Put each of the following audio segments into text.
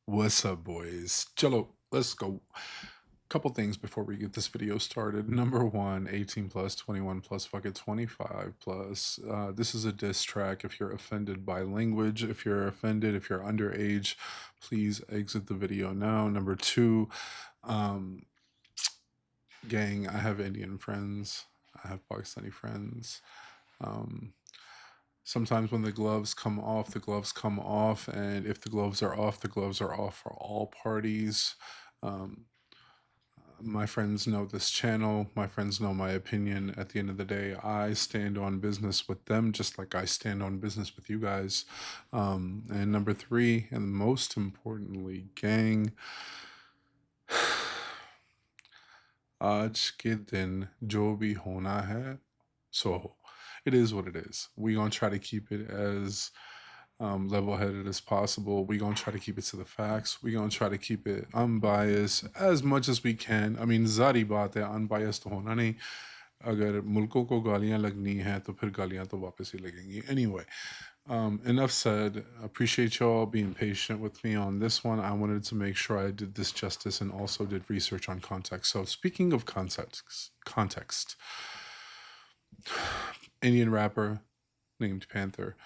What's up, boys? Chalo, let's go. Couple things before we get this video started. Number one, 18 plus, 21 plus, fuck it, 25 plus. This is a diss track. If you're offended by language, if you're offended, if you're underage, please exit the video now. Number two, um, gang, I have Indian friends, I have Pakistani friends. Um, Sometimes when the gloves come off, the gloves come off, and if the gloves are off, the gloves are off for all parties. Um, my friends know this channel. My friends know my opinion. At the end of the day, I stand on business with them just like I stand on business with you guys. And number three, and most importantly, gang, आज के दिन जो भी होना है so it is what it is. We're going to try to keep it as level-headed as possible. We're going to try to keep it to the facts. We're going to try to keep it unbiased as much as we can. I mean, ज़ारी बात है, unbiased तो होना नहीं. अगर मुल्कों को गालियां लगनी है तो फिर गालियां तो वापस ही लगेंगी. Anyway, enough said. Appreciate y'all being patient with me on this one. I wanted to make sure I did this justice and also did research on context. So speaking of context, Indian rapper named Panther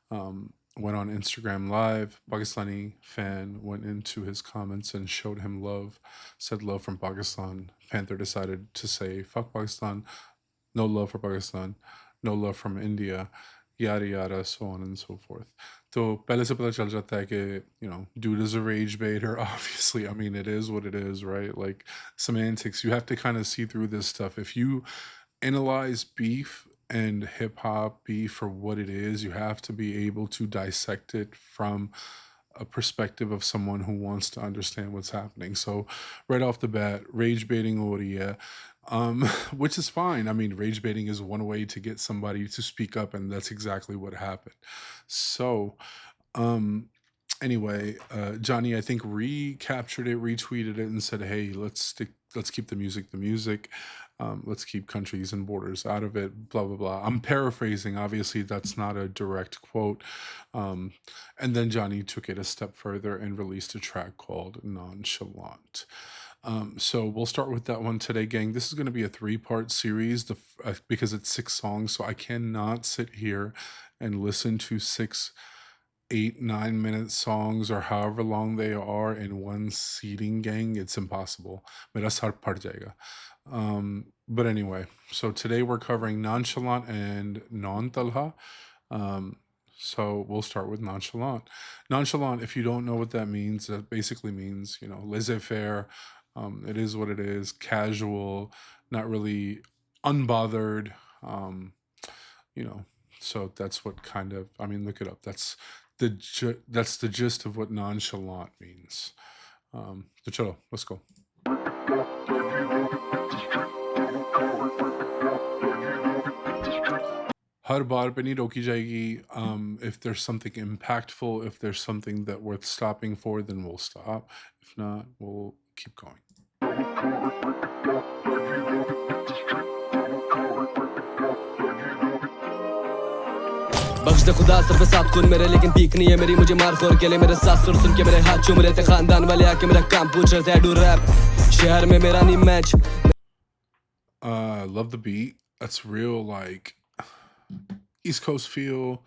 went on Instagram Live. Pakistani fan went into his comments and showed him love, said love from Pakistan. Panther decided to say, fuck Pakistan, no love for Pakistan, no love from India, yada yada, so on and so forth. तो पहले से पता चल जाता है कि, you know, dude is a rage baiter. Obviously, I mean, it is what it is, right? Like semantics, you have to kind of see through this stuff. If you analyze beef and hip hop beef for what it is, you have to be able to dissect it from a perspective of someone who wants to understand what's happening. So, right off the bat, rage baiting Oria, which is fine. I mean, rage baiting is one way to get somebody to speak up, and that's exactly what happened. So, um, anyway, JANI, I think, recaptured it, retweeted it, and said, "Hey, let's keep the music the music. Let's keep countries and borders out of it." Blah blah blah. I'm paraphrasing. Obviously, that's not a direct quote. And then JANI took it a step further and released a track called "Nonchalant." So we'll start with that one today, gang. This is going to be a three-part series because it's 6 songs, so I cannot sit here and listen to 6, 8, 9 minute songs or however long they are in one seating, gang. It's impossible. Mera sar pad jayega. But anyway, so today we're covering Nonchalant and Non-Talha. So we'll start with Nonchalant. Nonchalant, if you don't know what that means, that basically means, you know, laissez-faire. It is what it is, casual, not really unbothered. You know, so that's what kind of, I mean, look it up. That's the gist of what nonchalant means. So chalo, let's go. हर बार पे नहीं रोकी जाएगी. If there's something impactful, if there's something that worth stopping for, then we'll stop. If not, we'll keep going. बख्श दे खुदा sir पे साथ खून मेरे लेकिन पीक नहीं है मेरी मुझे मार खोर के लिए मेरे साथ सुर सुन के मेरे हाथ चूम रहे थे खानदान वाले आके मेरा काम पूछ रहे थे डू रैप शहर में मेरा नहीं match. Love the beat. That's real, like East Coast feel,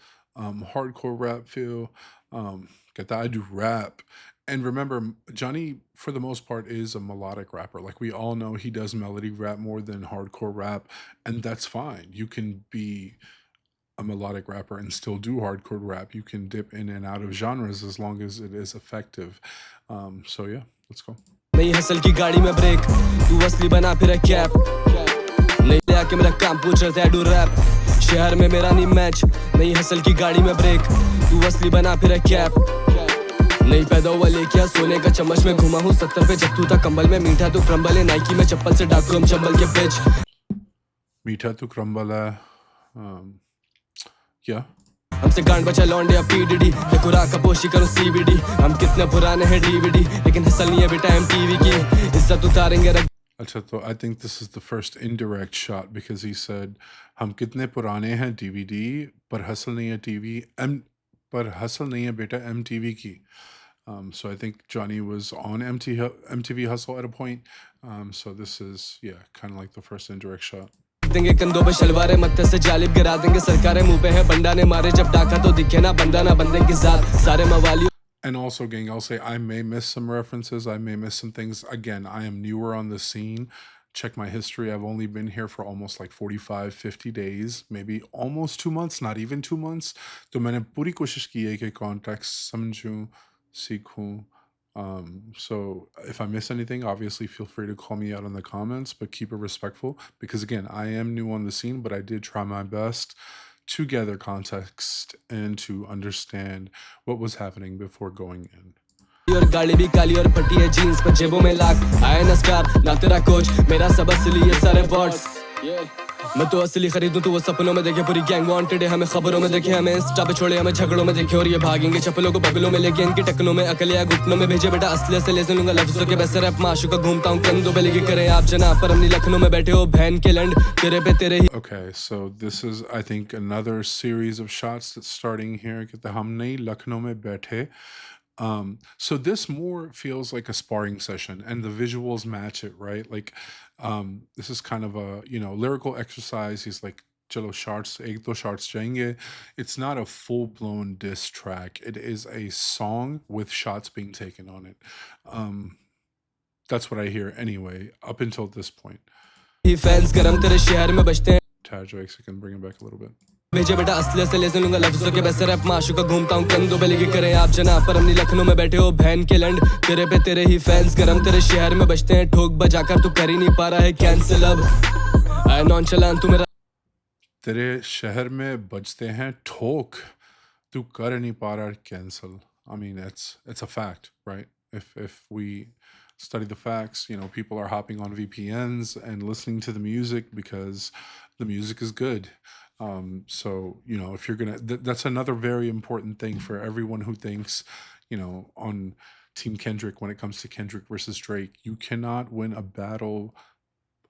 hardcore rap feel. I do rap. And remember, Johnny, for the most part, is a melodic rapper. Like we all know, he does melody rap more than hardcore rap, and that's fine. You can be a melodic rapper and still do hardcore rap. You can dip in and out of genres as long as it is effective. So yeah, let's go. नहीं hustle की गाड़ी में break तू असली बना फिर cap नहीं ले आके मेरा काम पूछ रहे थे डू रैप शहर में मेरा नहीं मैच नहीं हसल की गाड़ी में ब्रेक तू असली बना फिर कैप नहीं पैदा हुआ लेके सोने का चम्मच में घुमा हूँ 70 पे जब तू था कंबल में मीठा तू क्रम्बल है नाइकी में चप्पल से डाकू हम चंबल के बिच मीठा तू क्रम्बल है. Yeah. हमसे गांड बचा लौंडे पीडीडी देखो राका पोशी करो सीबीडी हम कितने पुराने हैं डीवीडी लेकिन हसल नहीं है बेटा एमटीवी की इज्जत उतारेंगे अच्छा तो I think this is the first indirect shot because he said हम कितने पुराने हैं DVD पर हसल नहीं है TV पर हसल नहीं है बेटा MTV की. So I think Johnny was on MTV Hustle at a point. So this is, yeah, kind of like the first indirect shot. देंगे कंधों पे शलवारे मत्थे से जालिब गिरा देंगे सरकारें मुंह पे है बंडा ने मारे जब डाका तो दिखे ना बंदा ना बंदे की जात सारे मवाली. And also, gang, I'll say I may miss some references. I may miss some things. Again, I am newer on the scene. Check my history. I've only been here for almost like 45, 50 days, maybe almost 2 months, not even 2 months. तो मैंने पूरी कोशिश की है कि context समझूं, सीखूं. So if I miss anything, obviously feel free to call me out in the comments, but keep it respectful because again, I am new on the scene, but I did try my best to gather context and to understand what was happening before going in. और गाड़ी भी काली और फटी है jeans पर जेबों में लाख आए ना स्टार ना तेरा कोच मेरा सब असली ये सारे बॉट्स मैं तो असली खरीदूं तू वो सपनों में देखे पूरी गैंग वांटेड है हमें खबरों में देखे हमें इंस्टा पे छोड़े हमें झगड़ों में देखे और ये भागेंगे चप्पलों को बगलों में लेके इनकी टकनों में अकल या घुटनों में भेजे बेटा असली से ले लूंगा लफ्जों के वैसे रैप माशू का घूमता हूं कंधों पे लेके करें आप जनाब पर अपनी लखनऊ में बैठे हो बहन के लंड तेरे पे तेरे ही. Okay, so this is, I think, another series of shots that's starting here. Get the humne Lucknow mein baithe. So this more feels like a sparring session, and the visuals match it, right? Like, this is kind of a lyrical exercise. He's like, "Chalo shots, ek do shots jayenge." It's not a full blown diss track. It is a song with shots being taken on it. That's what I hear anyway, up until this point. Fans गरम तेरे शहर में बजते हैं Tad Jakes, I can bring it back a little bit. भेजे बेटा असली से ले लूंगा लफ्जों के वैसे रैप माशू का घूमता हूं कंधों पे लेके करें आप जनाब पर अपनी लखनऊ में बैठे हो बहन के लंड तेरे पे तेरे ही फैंस गरम तेरे शहर में बजते हैं ठोक बजाकर तू कर ही नहीं पा रहा है कैंसिल अब आई नॉनचलांट तू मेरा तेरे शहर में बजते हैं ठोक तू कर नहीं पा रहा cancel. I mean, it's a fact, right? If we study the facts, people are hopping on VPNs and listening to the music because the music is good. So if you're gonna, that's another very important thing for everyone who thinks, on Team Kendrick when it comes to Kendrick versus Drake. You cannot win a battle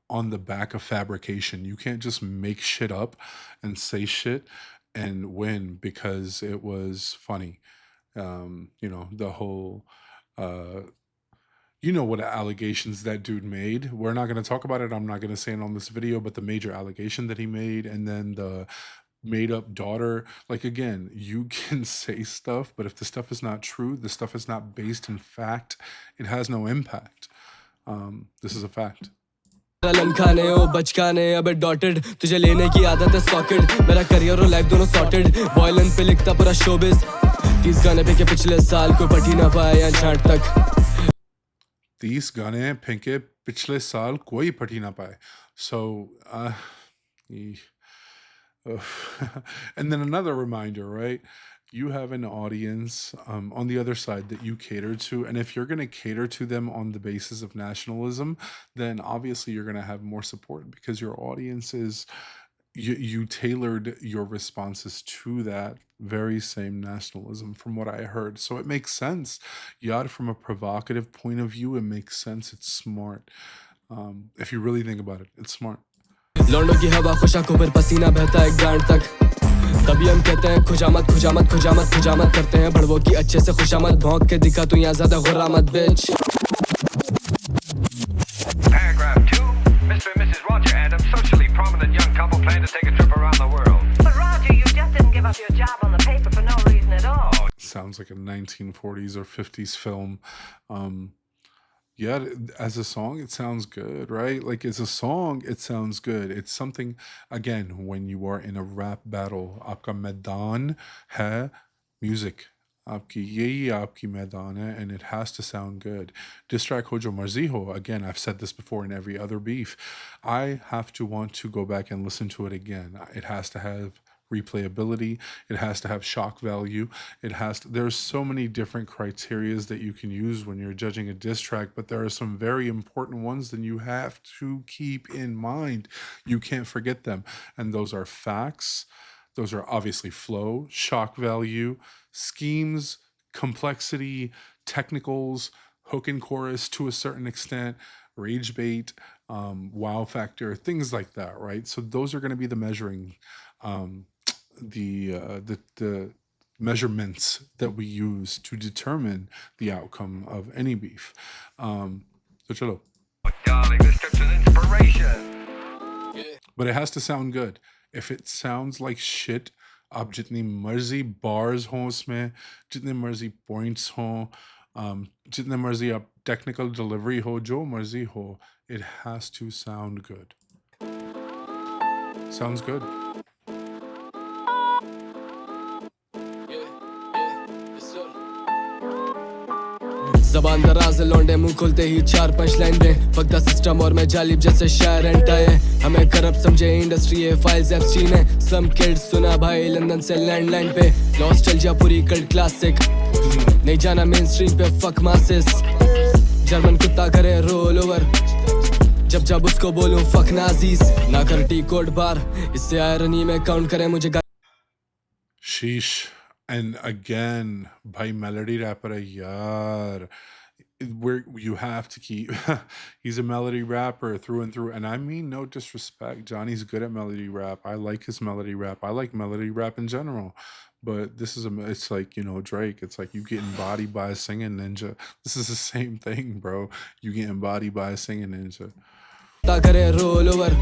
on the back of fabrication. You can't just make shit up and say shit and win because it was funny. The whole what allegations that dude made. We're not going to talk about it. I'm not going to say it on this video, but the major allegation that he made, and then the made up daughter. Like, again, you can say stuff, but if the stuff is not true, the stuff is not based in fact, it has no impact. This is a fact. लमखाने ओ बचकाने अबे dotted तुझे लेने की आदत है socket मेरा career और life दोनों sorted बॉयलन पे लिखता पूरा शोबिस 30 गाने पे के पिछले साल कोई पढ़ ही ना पाया या छाट तक 30 गाने फेंके पिछले साल कोई पढ़ ही ना पाए. So and then another reminder, right? You have an audience on the other side that you cater to, and if you're going to cater to them on the basis of nationalism, then obviously you're going to have more support because your audience is you tailored your responses to that very same nationalism from what I heard. So it makes sense. Yad, from a provocative point of view, it makes sense. It's smart. If you really think about it, it's smart. लौंडों की हवा खुशाकों पर पसीना बहता है गांड तक तभी हम कहते हैं खुजामत खुजामत खुजामत खुजामत करते हैं बड़वों की अच्छे से खुशामत भौंक के दिखा तू यहाँ ज्यादा गुर्रामत bitch. Paragraph 2. Mr. and Mrs. Roger Adams, socially prominent young couple, plan to take a trip around the world. But Roger, you just didn't give up your job on the paper for no reason at all. Sounds like a 1940s or 50s film. Yeah, as a song, it sounds good, right? Like, as a song, it sounds good. It's something, again, when you are in a rap battle, aapka maidan hai music. Aapki yehi aapki maidan hai, and it has to sound good. Diss track ho jo marzi ho, again, I've said this before in every other beef. I have to want to go back and listen to it again. It has to have replayability, it has to have shock value, there's so many different criterias that you can use when you're judging a diss track, but there are some very important ones that you have to keep in mind. You can't forget them, and those are facts, those are obviously flow, shock value, schemes, complexity, technicals, hook and chorus to a certain extent, rage bait, wow factor, things like that, right? So those are going to be the measuring the measurements that we use to determine the outcome of any beef. So chalo. Darling, this trip's an inspiration. But it has to sound good. If it sounds like shit, आप जितनी मर्जी bars हों उसमें, जितने मर्जी points हों, जितने मर्जी आप technical delivery हो, जो मर्जी हो, it has to sound good. Sounds good. जबान दराज लौंडे मुंह खोलते ही 4-5 line they fuck the system और मैं जालिब जैसे शायर एंटाए हमें करप्ट समझे इंडस्ट्री है फाइल्स एप्स्टीन है सम किड्स सुना भाई लंदन से लैंडलाइन पे नॉस्टैल्जिया पूरी कल्ट क्लासिक नहीं जाना मेन स्ट्रीम पे फक मासेस जर्मन कुत्ता करे रोल ओवर जब जब उसको बोलूं फक नाजीज ना कर टी कोड बार इससे आयरनी में काउंट करे मुझे Sheesh. And again, by melody rapper, yaar. Where you have to keep he's a melody rapper through and through, and I mean no disrespect, Johnny's good at melody rap. I like his melody rap. I like melody rap in general, but this is it's like, you know, Drake, it's like you getting bodied by a singing ninja. This is the same thing, bro. You getting bodied by a singing ninja. करे roll over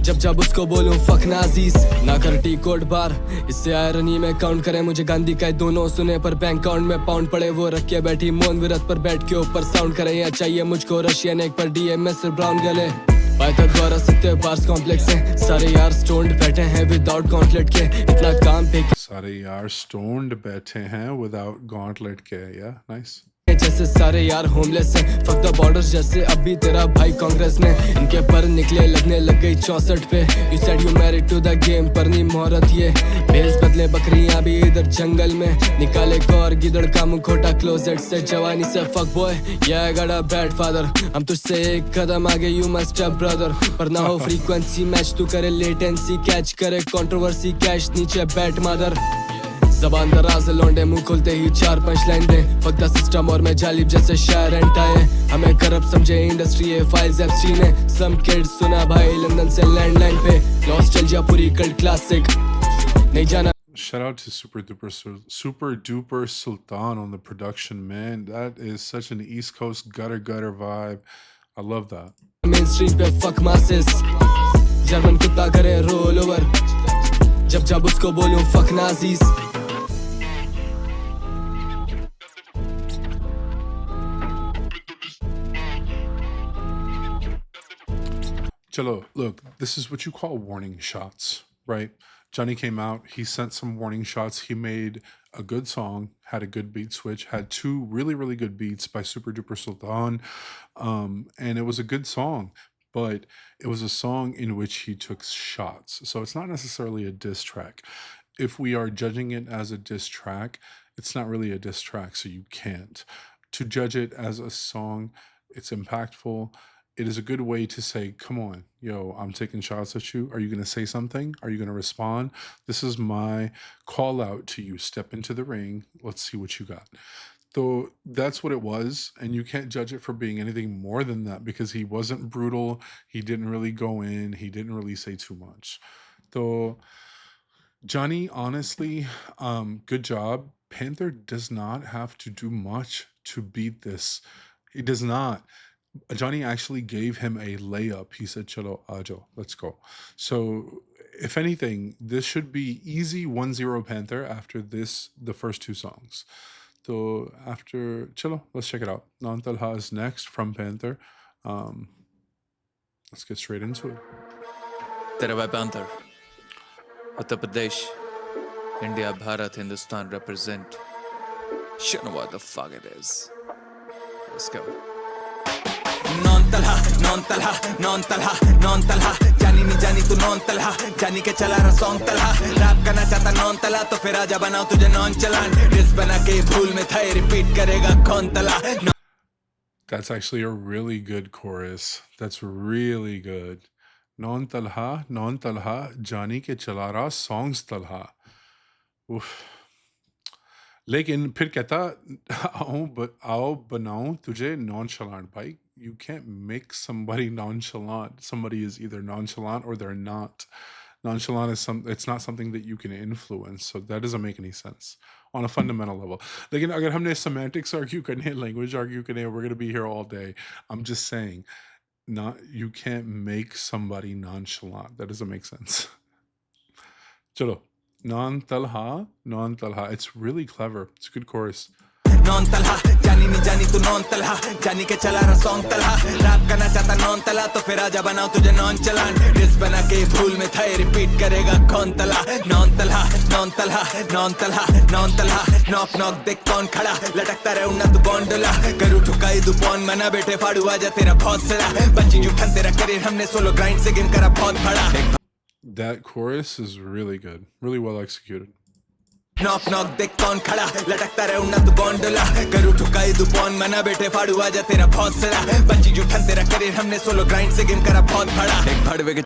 जब जब उसको बोलूं fuck Nazis ना कर T code बार इससे irony में count करे मुझे गांधी का दोनों सुने पर बैंक अकाउंट में पाउंड पड़े वो रख के बैठी मौन विरत पर बैठ के ऊपर साउंड करे या चाहिए मुझको रशियन एक पर डीएमएस ब्राउन गले पाइथागोरस सत्य पार्स कॉम्प्लेक्स है सारे यार स्टोन्ड बैठे हैं विदाउट गॉन्टलेट के इतना काम पे सारे यार स्टोन्ड बैठे हैं विदाउट गॉन्टलेट के या नाइस जैसे सारे यार होमलेस हैं फक द बॉर्डर्स जैसे अभी तेरा भाई कांग्रेस में इनके पर निकले लगने लग गई 64 पे you said you married to the game पर नहीं मोहरत ये भेस बदले बकरियां भी इधर जंगल में निकाले और गिदड़ का मुंह खोटा क्लोजेट से जवानी से फक बॉय या I got a bad father हम तुझसे एक कदम आगे यू माय स्टेप ब्रदर पर ना हो फ्रीक्वेंसी मैच तू करे लेटेंसी कैच करे कंट्रोवर्सी कैश नीचे बैट मदर जबान दराज लौंडे मुंह खोलते ही 4-5 line they fuck the system और मैं जालिब जैसे शायर एंटाए हमें करप्ट समझे इंडस्ट्री है फाइल्स एप्स्टीन है सम किड्स सुना भाई लंदन से लैंडलाइन पे नॉस्टैल्जिया पूरी कल्ट क्लासिक नहीं जाना Shout out to Super Duper Sultan on the production, man. That is such an East Coast gutter vibe. I love that. Main stream पे fuck masses German कुत्ता करे roll over जब जब उसको बोलूं fuck Nazis Chalo, look, this is what you call warning shots, right? Johnny came out, he sent some warning shots, he made a good song, had a good beat switch, had two really good beats by Super Duper Sultan, and it was a good song, but it was a song in which he took shots. So it's not necessarily a diss track. If we are judging it as a diss track, it's not really a diss track, so you can't. To judge it as a song, it's impactful. It is a good way to say, come on, yo, I'm taking shots at you. Are you going to say something? Are you going to respond? This is my call out to you. Step into the ring. Let's see what you got. So that's what it was. And you can't judge it for being anything more than that because he wasn't brutal. He didn't really go in. He didn't really say too much. So Johnny, honestly, good job. Panther does not have to do much to beat this. He does not. Johnny actually gave him a layup. He said, Chalo, ajo, let's go. So, if anything, this should be easy 1-0 Panther after the first two songs. So, after Chalo, let's check it out. Non-Talha is next from Panther. Let's get straight into it. तेरा भाई Panther, Uttar Pradesh, India, Bharat, Hindustan represent. You know what the fuck it is. Let's go. Non-Talha, Non-Talha, Non-Talha, Non-Talha, जानी नहीं जानी तू Non-Talha, जानी के चला रहा song Talha, रैप करना चाहता Non-Talha तो फिर आजा बनाओ तुझे Nonchalant, डिस बना के भूल में था रिपीट करेगा कौन तला. That's actually a really good chorus. That's really good. Non-Talha, Non-Talha, जानी के चला रहा songs Talha. Oof. लेकिन फिर कहता आओ बनाऊं तुझे nonchalant भाई. You can't make somebody nonchalant. Somebody is either nonchalant or they're not. Nonchalant is it's not something that you can influence, so that doesn't make any sense on a fundamental level. लेकिन अगर हमने semantics argue करने, language argue करने, we're gonna be here all day. I'm just saying, not you can't make somebody nonchalant. That doesn't make sense. Chalo, non-talha, non-talha. It's really clever. It's a good chorus. Non-Talha, जानी नहीं जानी तू Non-Talha, जानी के चला रहा song Talha rap करना चाहता Non-Talha तो फिर आजा बनाओ तुझे Nonchalant डिस बना के भूल में था रिपीट करेगा कौन तला Non-Talha, Non-Talha, Non-Talha, Non-Talha knock knock देख कौन खड़ा लटकता रहे उन्ना तू गोंडोला करू ठुकाई तू पौन मना बेटे फाड़ू आजा तेरा बहुत सड़ा बच्ची जुठन तेरा करियर हमने सोलो ग्राइंड से गेम करा बहुत बड़ा. That chorus is really good, really well executed. Knock knock देख कौन खड़ा लटकता रहे उन्ना तू गोंडोला करू ठुकाई तू पौन मना बेटे फाड़ू आजा तेरा बहुत सड़ा बच्ची जुठन तेरा करियर हमने सोलो ग्राइंड से गेम करा बहुत बड़ा. एक भड़वे के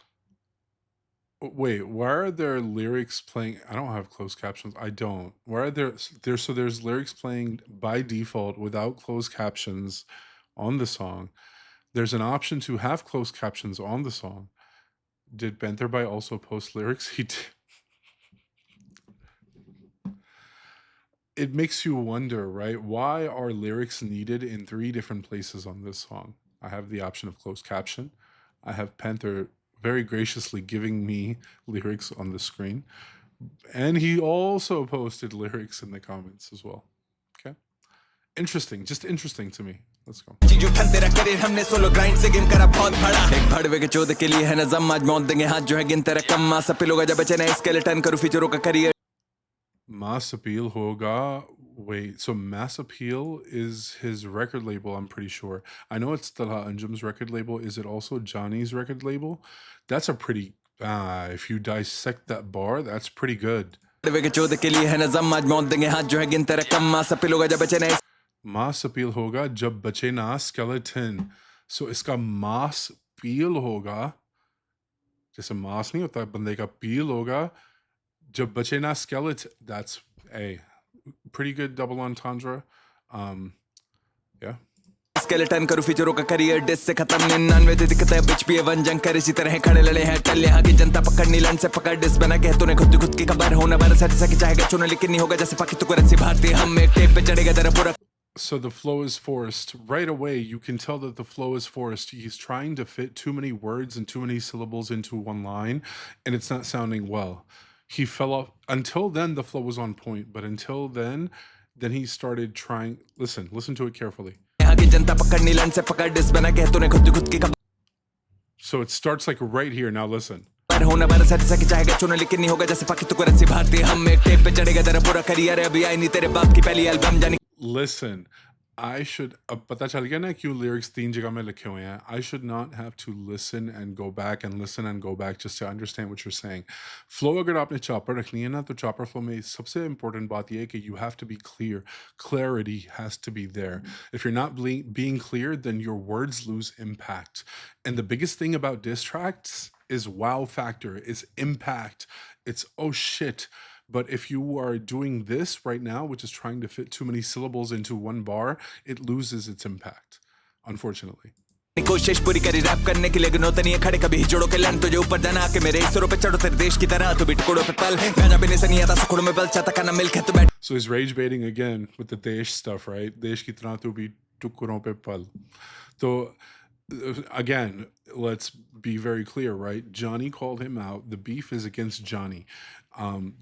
Wait, why are there lyrics playing? I don't have closed captions. I don't. Why are there's lyrics playing by default without closed captions on the song. There's an option to have closed captions on the song. Did Panther also post lyrics? He did. It makes you wonder, right? Why are lyrics needed in 3 different places on this song? I have the option of closed caption. I have Panther very graciously giving me lyrics on the screen. And he also posted lyrics in the comments as well. Okay. Interesting. Just interesting to me. Let's go. तेरा career हमने solo grind से game करा बहुत बड़ा एक भड़वे के चौदह के लिए है नज़म आज मौत देंगे हाथ जो है गिन तेरा कम मास अपील होगा जब बचे ना स्केलेटन करूँ फीचरों का career Mass Appeal hoga. Wait, so Mass Appeal is his record label, I'm pretty sure. I know it's Talha Anjum's record label. Is it also JANI's record label? That's a pretty, if you dissect that bar, that's pretty good. Mass Appeal hoga jab bache na skeleton. So iska mass peel hoga. जैसे mass नहीं होता बंदे का peel होगा जब बचे ना skeleton. That's a pretty good double entendre. Yeah. Skeleton करू फीचरों का करियर डिस से खत्म 99 दे दिखता है बिच भी वन जंग करे इसी तरह खड़े लड़े हैं टल यहाँ की जनता पकड़नी लन से पकड़ डिस बना के तूने खुद की खबर होना बार सच सच चाहेगा चुना लेकिन नहीं होगा जैसे पाकि तू करंसी भारतीय हम एक टेप पे चढ़ेगा तेरा पूरा. So the flow is forced. Right away, you can tell that the flow is forced. He's trying to fit too many words and too many syllables into one line, and it's not sounding well. He fell off. Until then, the flow was on point, but until then he started trying. Listen to it carefully. So it starts like right here. Now listen. Listen, I should पता चल गया ना क्यों lyrics 3 जगह में लिखे हुए हैं. I should not have to listen and go back and listen and go back just to understand what you're saying. Flow अगर आपने chopper रखनी है ना तो chopper flow में सबसे important बात ये है कि you have to be clear. Clarity has to be there. If you're not being clear, then your words lose impact. And the biggest thing about diss tracks is wow factor, is impact. It's oh shit. But if you are doing this right now, which is trying to fit too many syllables into one bar, it loses its impact, unfortunately. कोशिश पूरी करी rap करने के लिए गनोतनी है खड़े कभी जोड़ों के लन तुझे ऊपर जाना के मेरे इसरों पे चढ़ो तेरे देश की तरह तू भी टुकड़ों पे पल गाना भी नहीं सनी आता सुखड़ों में बल चाहता खाना मिल के तू बैठ. So he's rage baiting again with the desh stuff, right? Desh ki tarah tu bhi tukron pe pal. So again, let's be very clear, right? JANI called him out. The beef is against JANI.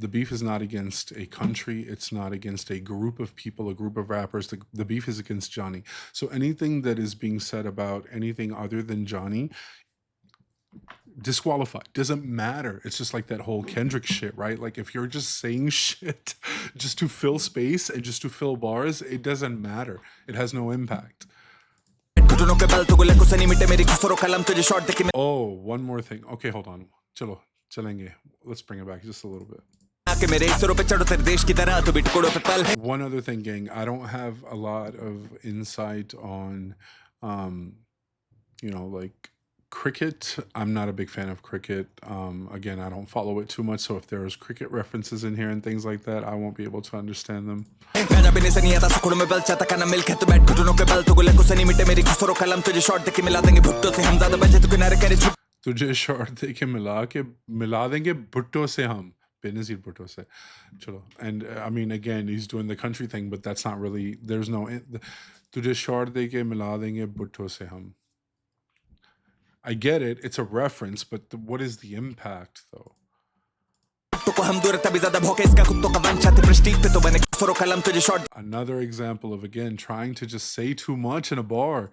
The beef is not against a country. It's not against a group of people, a group of rappers. The beef is against JANI. So anything that is being said about anything other than JANI, disqualified. Doesn't matter. It's just like that whole Kendrick shit, right? Like if you're just saying shit just to fill space and just to fill bars, it doesn't matter. It has no impact. Oh, one more thing. Okay, hold on. Chalo, chalenge. Let's bring it back just a little bit. One other thing, gang. I don't have a lot of insight on, like cricket. I'm not a big fan of cricket. Again, I don't follow it too much. So if there's cricket references in here and things like that, I won't be able to understand them. तुझे short दे के मिला देंगे भुट्टो से हम बेनज़ीर भुट्टो से चलो and I mean again he's doing the country thing but that's not really there's no तुझे short दे के मिला देंगे भुट्टो से हम I get it it's a reference but what is the impact though another example of again trying to just say too much in a bar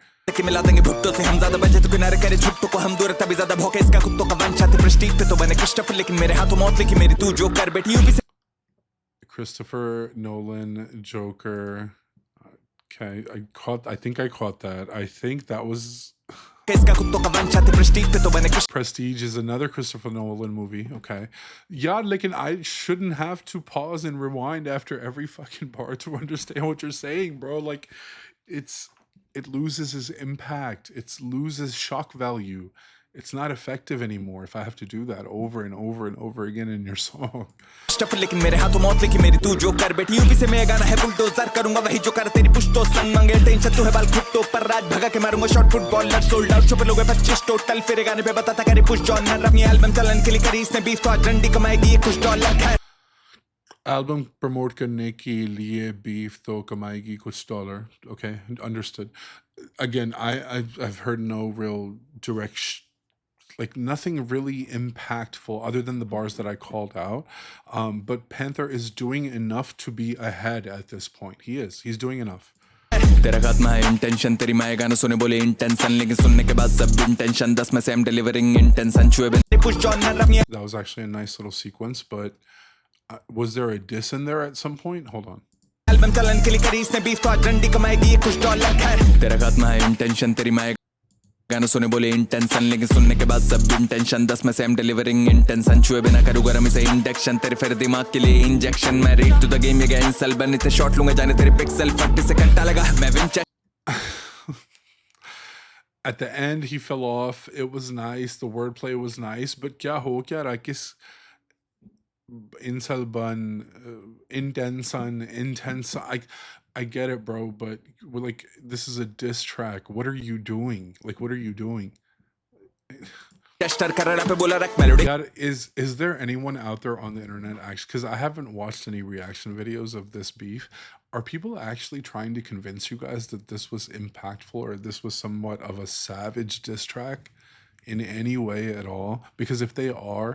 Christopher Nolan Joker okay I think I caught that I think that was Prestige is another Christopher Nolan movie. Okay. Yeah, like, and I shouldn't have to pause and rewind after every fucking bar to understand what you're saying, bro. Like, it loses its impact. It loses shock value. It's not effective anymore if I have to do that over and over and over again in your song. लेकिन मेरे हाथों मौत लिखी मेरी तू जो कर बैठी यूपी से मैं गाना है बुलडोजर करूंगा वही जो कर तेरी पुश तो संग मांगे टेंशन तू है बाल घुटो पर राज भगा के मारूंगा शॉट फुटबॉलर सोल्ड आउट छुपे लोग 25 टोटल फिर गाने पे बताता करे पुश जॉन मैं अपनी एल्बम चलन के लिए करी इसने बीफ तो आज रंडी कमाएगी ये कुछ डॉलर है एल्बम प्रमोट करने के लिए बीफ तो कमाएगी कुछ dollar okay understood again I've heard no real direction like nothing really impactful other than the bars that I called out. But Panther is doing enough to be ahead at this point. He's doing enough. तेरा खात्मा है intention तेरी माए गाना सुने बोले intention लेकिन सुनने के बाद सब इंटेंशन 10 में से I'm delivering इंटेंशन छुए That was actually a nice little sequence but was there a diss in there at some point? Hold on. Album चलन के लिए करी इसने बीफ तो आज रंडी कमाएगी ये कुछ डॉलर खैर तेरा खात्मा है इंटेंशन तेरी माए गाना सुने बोले इंटेंशन लेकिन सुनने के बाद सब इंटेंशन 10 में से I'm delivering इंटेंशन छुए बिना करूंगा रमी से इंडेक्शन तेरे फिर दिमाग के लिए इंजेक्शन मैं रेड टू द गेम ये गया इंसल बन इतने शॉट लूंगा जाने तेरे पिक्सल 40 से घंटा लगा मैं win check At the end he fell off it was nice the wordplay was nice but क्या हो क्या रहा किस insel bun intense I get it bro but like this is a diss track what are you doing like what are you doing God, is there anyone out there on the internet actually because I haven't watched any reaction videos of this beef are people actually trying to convince you guys that this was impactful or this was somewhat of a savage diss track in any way at all because if they are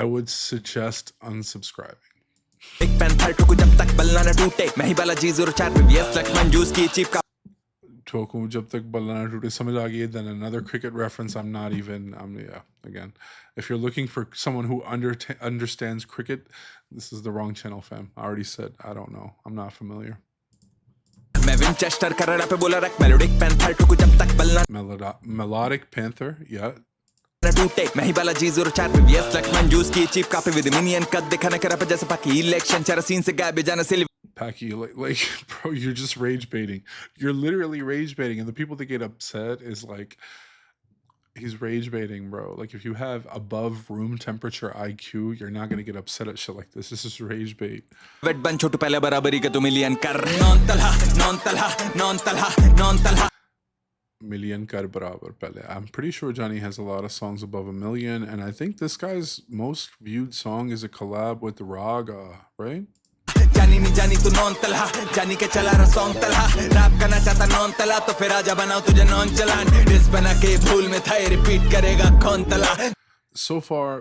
I would suggest unsubscribing. एक panther ठोकू जब तक बल्ला न टूटे मैं ही Balaji 04 VVS Lakshman juice की cheap का ठोकू जब तक बल्ला न टूटे समझ आ गई then another cricket reference I'm yeah again if you're looking for someone who understands cricket this is the wrong channel fam I already said I don't know I'm not familiar मैं Winchester करड़ा पे बोला रख melodic panther ठोकू जब तक बल्ला melodic panther yeah टूटे मैं ही Balaji 04 VVS Lakshman juice की चीप कॉपी विद मिनियन कद दिखाने करा पे जैसे पाकी इलेक्शन चारा सीन से गायब जाना सिल्व Packy like bro you're just rage baiting you're literally rage baiting and the people that get upset is like he's rage baiting bro like if you have above room temperature IQ you're not going to get upset at shit like this is rage bait wait बन छोटू पहले बराबरी के तो million कर non-Talha million kar barabar pehle I'm pretty sure JANI has a lot of songs above 1 million and I think this guy's most viewed song is a collab with Raga right JANI नहीं जानी तू non-Talha JANI के चला रहा song Talha rap करना चाहता non-Talha तो फिर आजा बनाओ तुझे nonchalant डिस बना के भूल में था ये रिपीट करेगा कौन तला so far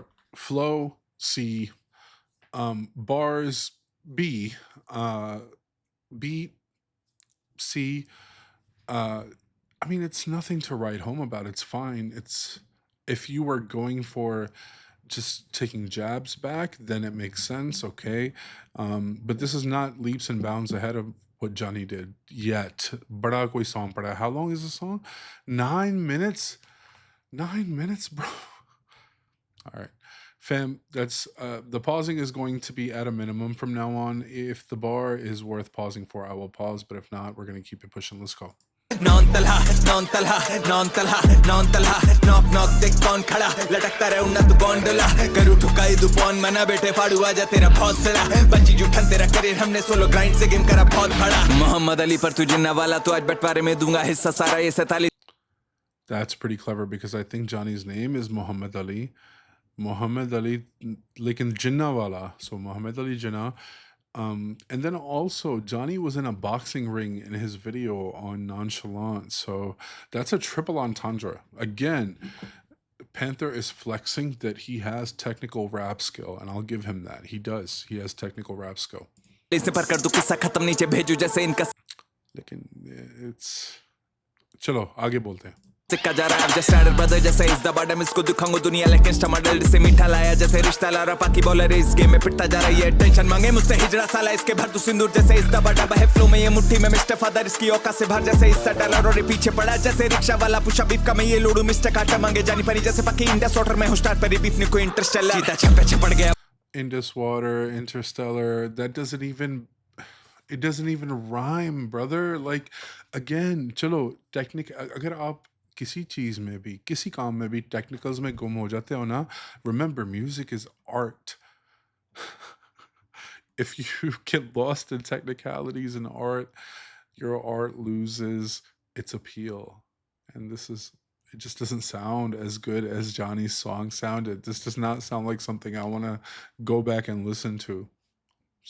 flow C bars B beat C I mean, it's nothing to write home about. It's fine. It's if you were going for just taking jabs back, then it makes sense. Okay, but this is not leaps and bounds ahead of what JANI did yet. Bada koi song pada. How long is the song? 9 minutes. 9 minutes, bro. All right, fam. That's the pausing is going to be at a minimum from now on. If the bar is worth pausing for, I will pause. But if not, we're gonna keep it pushing. Let's go. Non-Talha, Non-Talha, Non-Talha, Non-Talha, knock knock देख कौन खड़ा लटकता रहे उन्ना तू gondola करूँ ठुकाई तू पौन मना बेटे फाड़ू आजा तेरा हौसला बंजी जुठन तेरा करियर हमने सोलो ग्राइंड से गेम करा बहुत बड़ा मोहम्मद अली पर तू जिन्ना वाला तो आज बंटवारे में दूंगा हिस्सा सारा ये 47 That's pretty clever because I think Johnny's name is Muhammad Ali. Muhammad Ali, like in Jinnah wala. So Muhammad Ali Jinnah. And then also Johnny was in a boxing ring in his video on Nonchalant. So that's a triple entendre. Again, Panther is flexing that he has technical rap skill, and I'll give him that. He does. He has technical rap skill. से पर कर दूं किस्सा खत्म नीचे भेजू जैसे इनका लेकिन it's चलो आगे बोलते हैं सिक्का जा रहा है जस्ट स्टार्टर ब्रदर जैसे इस द बॉटम इसको दुखाऊंगा दुनिया लेकिन स्टमडल से मीठा लाया जैसे रिश्ता ला रहा पाकी बॉलर इस गेम में पिटता जा रही है टेंशन मांगे मुझसे हिजड़ा साला इसके भर तू सिंदूर जैसे इस द बॉटम है फ्लो में ये मुट्ठी में मिस्टर फादर इसकी औकात से भर जैसे इस डॉलर और पीछे पड़ा जैसे रिक्शा वाला पुशा बीफ का मैं ये लोडू मिस्टर काटा मांगे जानी परी जैसे पक्की इंडस वाटर में हूं स्टार्ट पर बीफ ने कोई इंटरेस्ट चला जीता छप्पे छपड़ गया Indus Water, Interstellar, it doesn't even rhyme, brother. Like, again, chalo, अगर आप किसी चीज में भी किसी काम में भी टेक्निकल्स में गुम हो जाते हो ना, remember music is art. If you get lost in technicalities in art, your art loses its appeal. And it just doesn't sound as good as Johnny's song sounded. This does not sound like something I want to go back and listen to.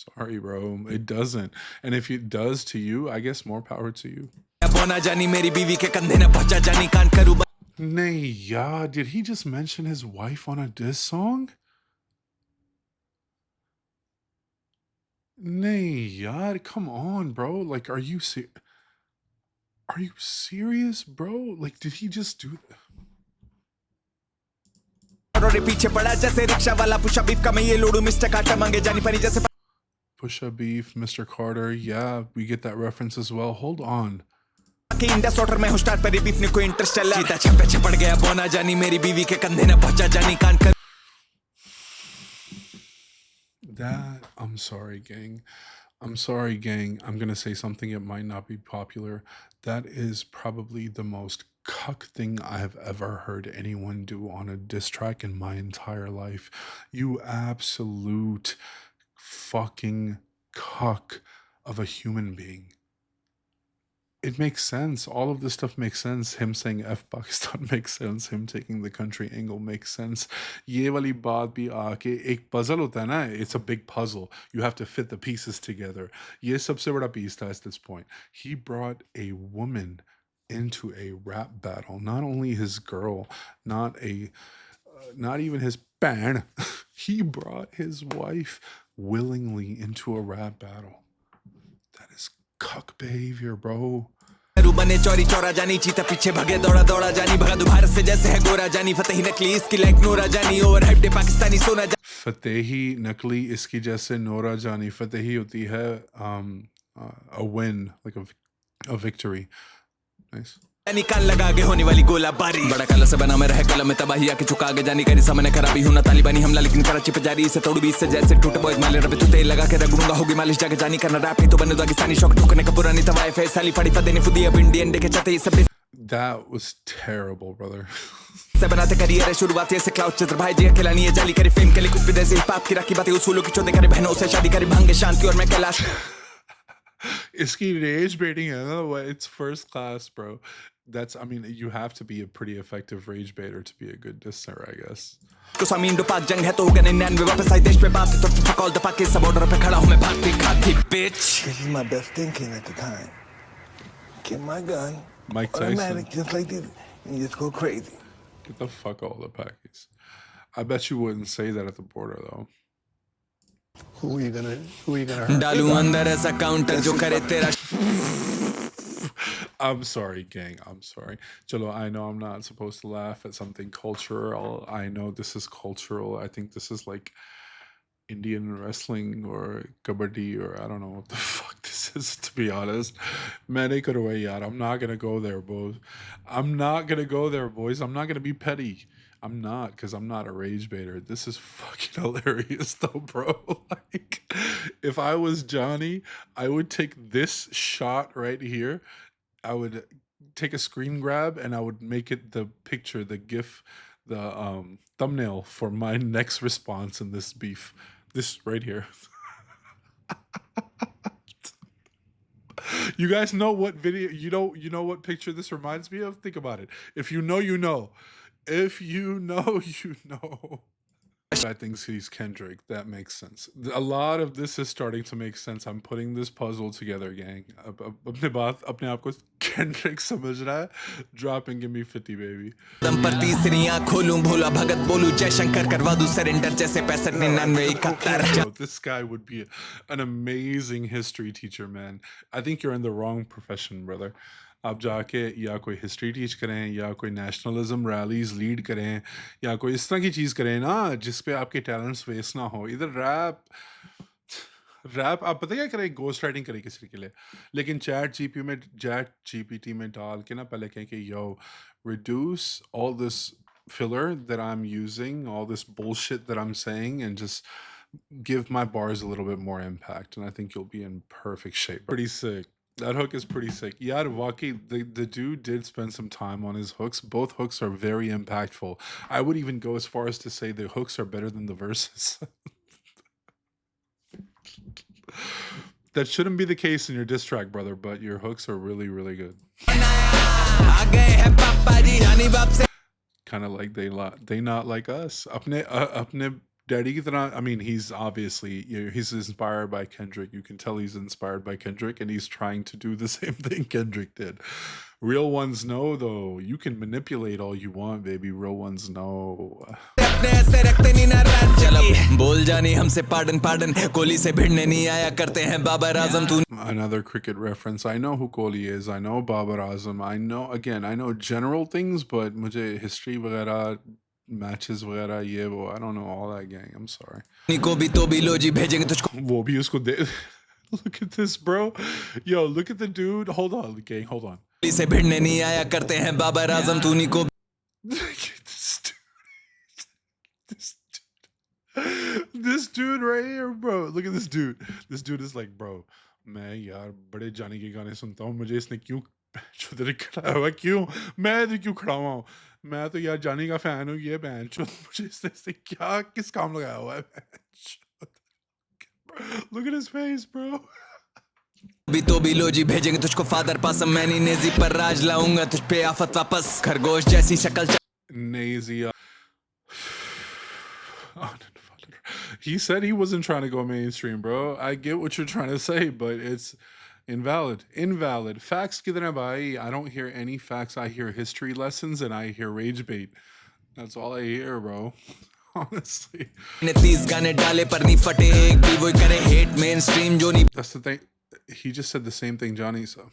Sorry, bro. It doesn't. And if it does to you, I guess more power to you. Nay, yeah. Did he just mention his wife on a diss song? Nay, yeah. Come on, bro. Like, are you serious, bro? Like, did he just do that? पीछे पड़ा जैसे rickshaw वाला पुशा beef का मैं ये लोडू mister काटा मांगे जानी परी जैसे Pusha Beef, Mr. Carter. Yeah, we get that reference as well. Hold on. कि इंडस वाटर में हूं स्टार्ट पर बीफ ने कोई इंटरेस्ट चला जीता छप्पे छपड़ गया बोना जानी मेरी बीवी के कंधे न पहुंचा जानी कान कर That, I'm sorry, gang. I'm sorry, gang. I'm going to say something that might not be popular. That is probably the most cuck thing I have ever heard anyone do on a diss track in my entire life. You absolute fucking cuck of a human being. It makes sense. All of this stuff makes sense. Him saying F Pakistan makes sense. Him taking the country angle makes sense. Ye wali baat bhi aake ek puzzle hota hai na, it's a big puzzle. You have to fit the pieces together. Ye sabse bada piece tha at this point. He brought a woman into a rap battle. Not only his girl, not even his ban. He brought his wife willingly into a rap battle. That is cuck behavior, bro. बने चोरी चोरा जानी चीता पीछे भगे दौड़ा दौड़ा जानी भगा दो भारत से जैसे है गोरा जानी फतेही नकली इसकी लाइक नोरा जानी ओवर हाइप पाकिस्तानी सोना फतेही नकली इसकी जैसे नोरा जानी फतेही होती है a win, like a victory. Nice. जानी कान लगा आगे होने वाली गोला बारी बड़ा कला से बना मैं रहे कलम में तबाही आके चुका आगे जानी करी सामने खराबी हूं ना तालिबानी हमला लेकिन कराची पे जारी से तोड़ बीस से जैसे टूटे बॉयज माले रबे तू तेल लगा के रगड़ूंगा होगी मालिश जाके जानी करना रैप नहीं तो बने दागिस्तानी शौक ठोकने का पुरानी तवाए फैस साली फड़ी फदेनी फुदी अब इंडियन देखे चाहते ये सब That was terrible, brother. से बनाते करियर है शुरुआत से क्लाउड चित्र भाई जी अकेला नहीं है जाली करी फेम के लिए कुछ भी देसी पाप की राखी बातें उसूलों की चोदे करे बहनों से शादी करी भांगे शांति और मैं Kailash Iski rage baiting it. It's first class, bro. I mean, you have to be a pretty effective rage baiter to be a good disser, I guess. तो सामीन दो पाक जंग है तो होगा 99 वापस आई देश पे बात तो fuck all the पाकिस सब ऑर्डर पे खड़ा हूं मैं भागती खाती bitch. This is my best thinking at the time. Get my gun, Mike Tyson. automatic, just like this, and you just go crazy. Get the fuck all the Pakis. I bet you wouldn't say that at the border, though. Who are you gonna hurt? डालू अंदर ऐसा counter जो करे तेरा I'm sorry, gang. I'm sorry. Chalo, I know I'm not supposed to laugh at something cultural. I know this is cultural. I think this is like Indian wrestling or kabaddi or I don't know what the fuck this is, to be honest. Maine karo yaar. I'm not gonna go there, boys. I'm not gonna go there, boys. I'm not gonna be petty. I'm not, because I'm not a rage baiter. This is fucking hilarious though, bro. Like, if I was Johnny, I would take this shot right here. I would take a screen grab and I would make it the picture, the GIF, the thumbnail for my next response in this beef. This right here. You guys know what video, you know what picture this reminds me of? Think about it. If you know, you know. If you know, you know. I think he's Kendrick. That makes sense. A lot of this is starting to make sense. I'm putting this puzzle together, gang. अपने बात अपने आप को Kendrick समझ रहा है. Drop and give me 50, baby. दंपति श्रियां खोलूं भोला भगत बोलूं जय शंकर करवा दूं सरेंडर जैसे 65 99 71 This guy would be an amazing history teacher, man. I think you're in the wrong profession, brother. आप जाके या कोई हिस्ट्री टीच करें या कोई नेशनलिज्म रैलीज लीड करें या कोई इस तरह की चीज़ करें ना जिस पे आपके टैलेंट्स वेस्ट ना हो. इधर रैप आप पता क्या करें, गोस्ट राइटिंग करें किसी के लिए, लेकिन चैट जीपीटी में डाल के ना पहले कहें कि yo reduce all this filler that I'm using, all this bullshit that I'm saying, and just give my bars a little bit more impact, and I think you'll be in perfect shape. Pretty sick. That hook is pretty sick. Yeah, Waki, the dude did spend some time on his hooks. Both hooks are very impactful. I would even go as far as to say the hooks are better than the verses. That shouldn't be the case in your diss track, brother, but your hooks are really, really good. Kind of like they not like us. Apne daddy ki tarah, I mean, he's obviously, he's inspired by Kendrick. You can tell he's inspired by Kendrick, and he's trying to do the same thing Kendrick did. Real ones know, though. You can manipulate all you want, baby. Real ones know. Another cricket reference. I know who Kohli is. I know Babar Azam. I know general things, but mujhe history वगैरह, matches वगैरह ये वो, I don't know all that, gang. I'm sorry. वो भी उसको दे. Look at this, bro. Yo, look at the dude. Hold on, gang. Hold on. This dude right here, bro. Look at this dude. This dude is like, bro, मैं यार बड़े जानी के गाने सुनता हूँ, मुझे इसने क्यों तेरे खड़ा हुआ, क्यों मैं तो क्यों खड़ा हुआ हूँ, मैं तो यार जानी का फैन हूँ, ये बहन चो मुझे इसने क्या किस काम लगाया हुआ है. Look at his face, bro. तो बिलोजी भेजेंगे तुझको फादर पास मैं नहीं नेजी पर राज लाऊंगा तुझ पे आफत वापस खरगोश जैसी शक्ल Nazy. He said he wasn't trying to go mainstream, bro. I get what you're trying to say, but it's invalid. Facts kidna bhai. I don't hear any facts. I hear history lessons and I hear rage bait. That's all I hear, bro. Honestly. That's the thing. He just said the same thing Johnny said.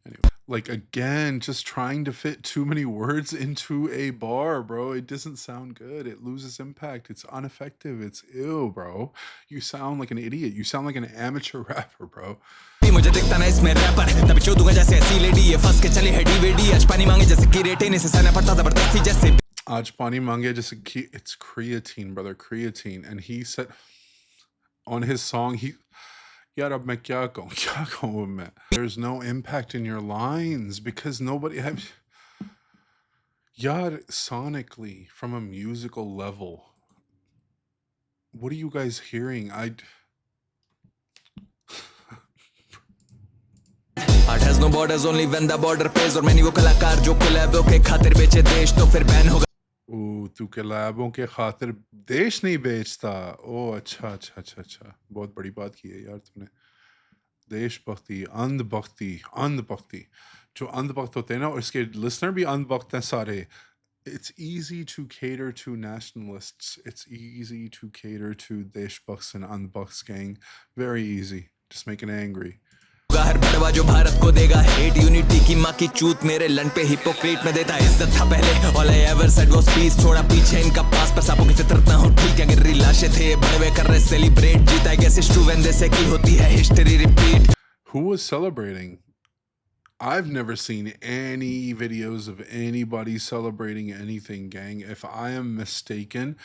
Anyway, like, again, just trying to fit too many words into a bar, bro. It doesn't sound good. It loses impact. It's ineffective. It's ill, bro. You sound like an idiot. You sound like an amateur rapper, bro. Aaj pani mange jaise it's creatine, brother, creatine. And he said on his song, yaar ab main kya kahun main. There's no impact in your lines because nobody have. Yaar, sonically, from a musical level, what are you guys hearing? Art has no borders only when the border pays. और मैंने वो कलाकार जो कोलैबों के खातिर बेचे देश तो फिर बैन होगा. तू कोलैबों के खातिर देश नहीं बेचता. ओ अच्छा. बहुत बड़ी बात की है यार तुमने. देशभक्ति, अंधभक्ति. जो अंधभक्त होते हैं ना, और इसके लिसनर भी अंधभक्त हैं सारे. It's easy to cater to nationalists. It's easy to cater to deshbhakts and andbhakts, gang. Very easy. Just make it angry. हर बड़वा जो भारत को देगा हेट यूनिटी की माँ की चूत मेरे लन पे हिपोक्रेट में देता इज्जत था पहले all I ever said was peace छोड़ा पीछे इनका पास पर सांपों की फितरत ना हो ठीक है गिर लाशें थे बड़वे कर रहे सेलिब्रेट जीता I guess it's true when they say की होती है history repeat. Who was celebrating? I've never seen any videos of anybody celebrating anything, gang. If I am mistaken,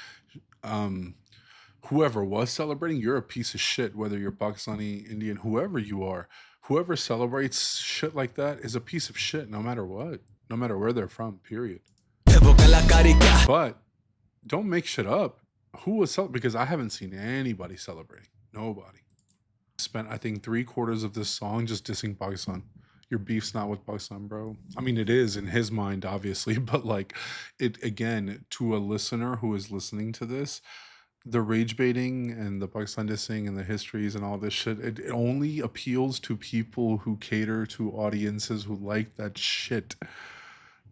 whoever was celebrating, you're a piece of shit, whether you're Pakistani, Indian, whoever you are. Whoever celebrates shit like that is a piece of shit no matter what, no matter where they're from, period. वो कलाकारी क्या But don't make shit up. Who was because I haven't seen anybody celebrating. Nobody. Spent, I think, 3/4 of this song just dissing Pakistan. Your beef's not with Pakistan, bro. I mean, it is in his mind, obviously, but like, it again, to a listener who is listening to this, the rage baiting and the Pakistan dissing and the histories and all this shit, it only appeals to people who cater to audiences who like that shit.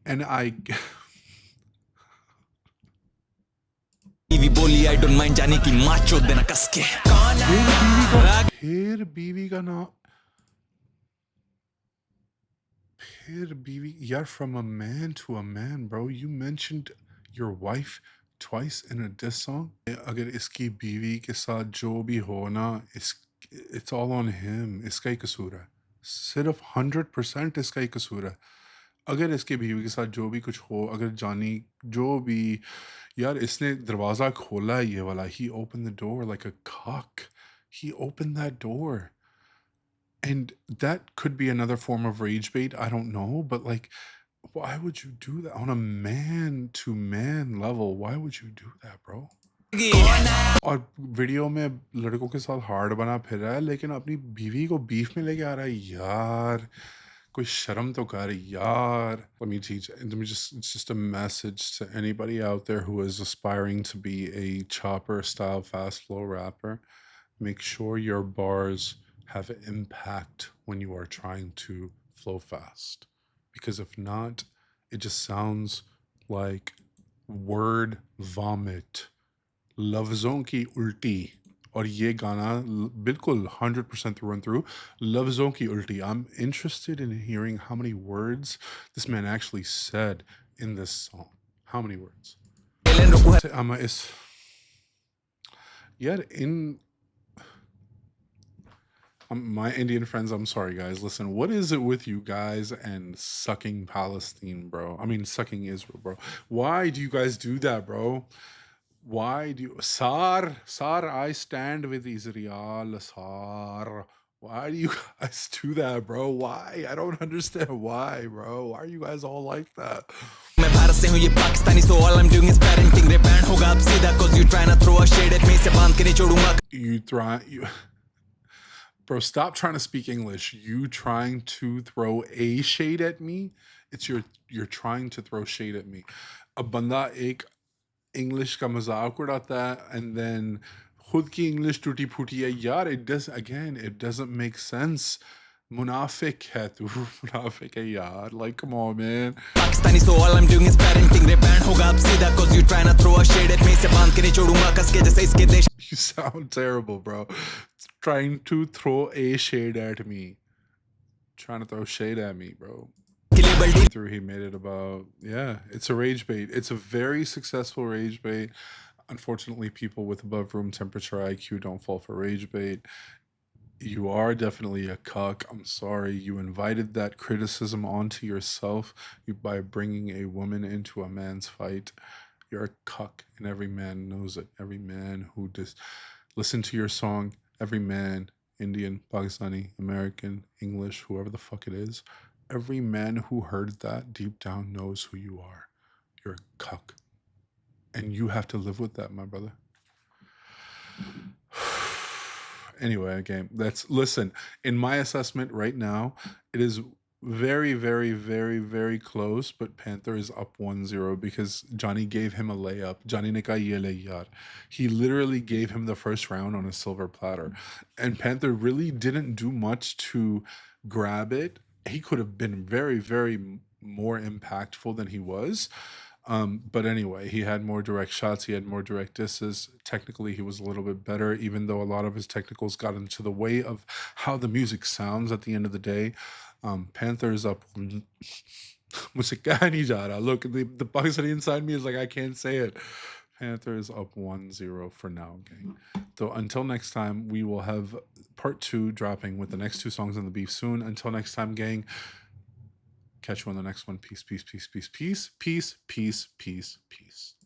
And बीवी बोली I don't mind जानी की माँ चोद देना कस के कौन फिर बीवी का नाम, फिर बीवी, यार, from a man to a man, bro. You mentioned your wife twice in a diss song. अगर इसकी बीवी के साथ जो भी हो ना, it's all on him. इसका ही कसूर है, सिर्फ 100% इसका ही कसूर है. अगर इसके बीवी के साथ जो भी कुछ हो, अगर जानी जो भी, यार, इसने दरवाज़ा खोला है ये वाला. He opened the door like a cock. He opened that door. And that could be another form of rage bait. I don't know, but like, why would you do that on a man to man level? Why would you do that, bro? और video में लड़कों के साथ hard बना फिर रहा है, लेकिन अपनी बीवी को बीफ में लेके आ रहा है. यार, कोई शर्म तो कर यार. It's just a message to anybody out there who is aspiring to be a chopper style fast flow rapper. Make sure your bars have impact when you are trying to flow fast, because if not, it just sounds like word vomit. लफ्ज़ों की उल्टी. और ये गाना बिल्कुल 100% through and through लफ्ज़ों की उल्टी. I'm interested in hearing how many words this man actually said in this song. How many words? My Indian friends, I'm sorry, guys. Listen, what is it with you guys and sucking Palestine, bro? I mean, sucking Israel, bro. Why do you guys do that, bro? Why do you... Sar, I stand with Israel, Sar. Why do you guys do that, bro? Why? I don't understand why, bro. Why are you guys all like that? मैं भारत से हूँ ये Pakistani so all I'm doing is parenting Ray Ban होगा अब सीधा cause you trying to throw a shade at me से बांध के नहीं छोड़ूंगा. Bro, stop trying to speak English. You trying to throw a shade at me? You're trying to throw shade at me. A banda ek English का मजाक उड़ाता है and then खुद की English टूटी फूटी है. यार, it doesn't make sense. मुनाफिक है तू. मुनाफिक है यार. Like, come on, man. Pakistani so all I'm doing is parenting Ray Ban होगा अब सीधा cause you trying to throw a shade at me से बांध के नहीं छोड़ूंगा कस के जैसे इसके देश. You sound terrible, bro. Trying to throw a shade at me. Trying to throw shade at me, bro. He made it about, yeah, it's a rage bait. It's a very successful rage bait. Unfortunately, people with above room temperature IQ don't fall for rage bait. You are definitely a cuck. I'm sorry. You invited that criticism onto yourself by bringing a woman into a man's fight. You're a cuck, and every man knows it. Every man who listen to your song, every man, Indian, Pakistani, American, English, whoever the fuck it is, every man who heard that deep down knows who you are. You're a cuck. And you have to live with that, my brother. Anyway, okay, listen, in my assessment right now, it is very, very, very, very close, but Panther is up 1-0 because JANI gave him a layup. JANI ne kaha ye le yaar. He literally gave him the first round on a silver platter. And Panther really didn't do much to grab it. He could have been very, very more impactful than he was. But anyway, he had more direct shots. He had more direct disses. Technically, he was a little bit better, even though a lot of his technicals got into the way of how the music sounds at the end of the day. Panther is up. Look, the Pakistani inside me is like, I can't say it. Panther is up 1-0 for now, gang. So until next time, we will have part 2 dropping with the next 2 songs on the beef soon. Until next time, gang. Catch you on the next one. Peace, peace, peace, peace, peace, peace, peace, peace, peace.